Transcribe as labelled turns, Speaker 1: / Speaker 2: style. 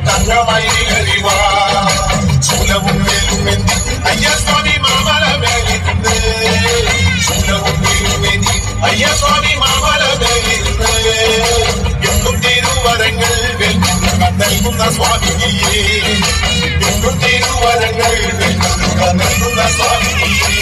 Speaker 1: തങ്കമയിലറിവാ ചൂലവും വേലുമെന്തി അയ്യസ്വാമി മാമല മേലിരുന്ന് ചൂലവും വേലുമെന്തി അയ്യസ്വാമി മാമല മേലിരുന്ന് എന്നും തിരുവരങ്ങൾ നൽകുന്ന സ്വാമിയെ എന്നും തിരുവരങ്ങൾ നൽകുന്ന സ്വാമിയെ